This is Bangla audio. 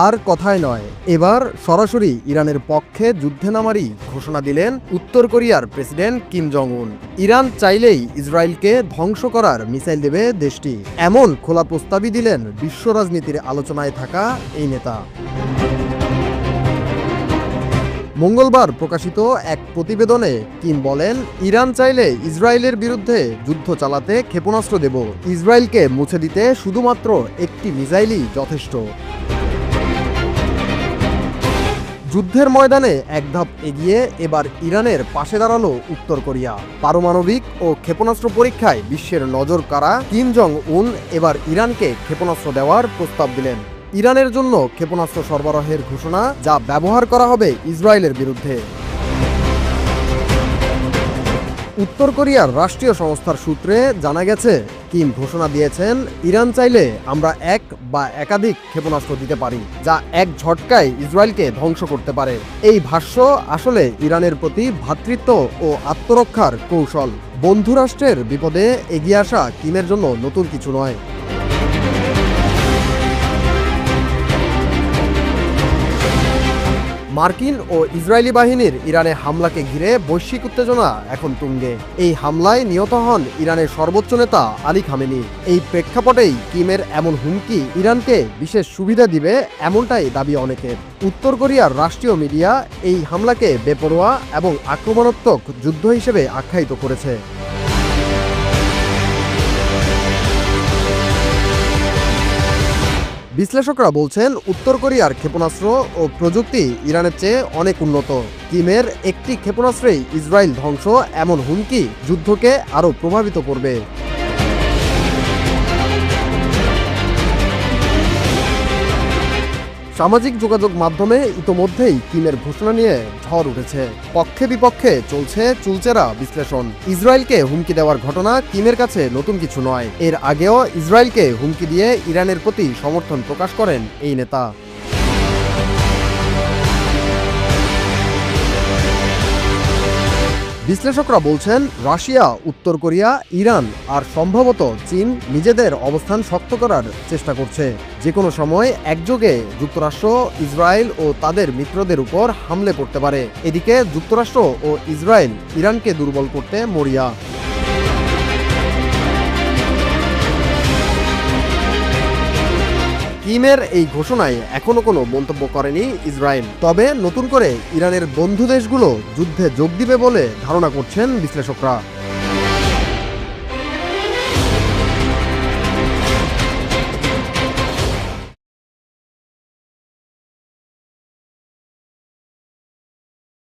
আর কথায় নয়, এবার সরাসরি ইরানের পক্ষে যুদ্ধে নামারই ঘোষণা দিলেন উত্তর কোরিয়ার প্রেসিডেন্ট কিম জং উন। ইরান চাইলেই ইসরায়েলকে ধ্বংস করার মিসাইল দেবে দেশটি, এমন খোলা প্রস্তাবই দিলেন বিশ্ব রাজনীতির আলোচনায় থাকা এই নেতা। মঙ্গলবার প্রকাশিত এক প্রতিবেদনে কিম বলেন, ইরান চাইলে ইসরায়েলের বিরুদ্ধে যুদ্ধ চালাতে ক্ষেপণাস্ত্র দেব, ইসরায়েলকে মুছে দিতে শুধুমাত্র একটি মিসাইলই যথেষ্ট। যুদ্ধের ময়দানে এক ধাপ এগিয়ে এবার ইরানের পাশে দাঁড়ালো উত্তর কোরিয়া। পারমাণবিক ও ক্ষেপণাস্ত্র পরীক্ষায় বিশ্বের নজর কাড়া কিম জং উন এবার ইরানকে ক্ষেপণাস্ত্র দেওয়ার প্রস্তাব দিলেন। ইরানের জন্য ক্ষেপণাস্ত্র সরবরাহের ঘোষণা, যা ব্যবহার করা হবে ইসরায়েলের বিরুদ্ধে। উত্তর কোরিয়ার রাষ্ট্রীয় সংস্থার সূত্রে জানা গেছে, কিম ঘোষণা দিয়েছেন, ইরান চাইলে আমরা এক বা একাধিক ক্ষেপণাস্ত্র দিতে পারি, যা এক ঝটকায় ইসরায়েলকে ধ্বংস করতে পারে। এই ভাষ্য আসলে ইরানের প্রতি ভ্রাতৃত্ব ও আত্মরক্ষার কৌশল। বন্ধুরাষ্ট্রের বিপদে এগিয়ে আসা কিমের জন্য নতুন কিছু নয়। মার্কিন ও ইসরায়েলি বাহিনীর ইরানে হামলাকে ঘিরে বৈশ্বিক উত্তেজনা এখন তুঙ্গে। এই হামলায় নিহত হন ইরানের সর্বোচ্চ নেতা আলী খামেনি। এই প্রেক্ষাপটেই কিমের এমন হুমকি ইরানকে বিশেষ সুবিধা দিবে, এমনটাই দাবি অনেকের। উত্তর কোরিয়ার রাষ্ট্রীয় মিডিয়া এই হামলাকে বেপরোয়া এবং আক্রমণাত্মক যুদ্ধ হিসেবে আখ্যায়িত করেছে। বিশ্লেষকরা বলছেন, উত্তর কোরিয়ার ক্ষেপণাস্ত্র ও প্রযুক্তি ইরানের চেয়ে অনেক উন্নত। কিমের একটি ক্ষেপণাস্ত্রেই ইসরায়েল ধ্বংস, এমন হুমকি যুদ্ধকে আরও প্রভাবিত করবে। সামাজিক যোগাযোগ মাধ্যমে ইতোমধ্যেই কিমের ঘোষণা নিয়ে ঝড় উঠেছে। পক্ষে বিপক্ষে চলছে চুলচেরা বিশ্লেষণ। ইসরায়েলকে হুমকি দেওয়ার ঘটনা কিমের কাছে নতুন কিছু নয়। এর আগেও ইসরায়েলকে হুমকি দিয়ে ইরানের প্রতি সমর্থন প্রকাশ করেন এই নেতা। বিশ্লেষকরা বলছেন, রাশিয়া, উত্তর কোরিয়া, ইরান আর সম্ভবত চীন নিজেদের অবস্থান শক্ত করার চেষ্টা করছে। যে কোনো সময় একযোগে যুক্তরাষ্ট্র, ইসরায়েল ও তাদের মিত্রদের উপর হামলে পড়তে পারে। এদিকে যুক্তরাষ্ট্র ও ইসরায়েল ইরানকে দুর্বল করতে মরিয়া। কিমের এই ঘোষণায় এখনো কোনো মন্তব্য করেনি ইসরায়েল। তবে নতুন করে ইরানের বন্ধু দেশগুলো যুদ্ধে যোগ দিবে বলে ধারণা করছেন বিশ্লেষকরা।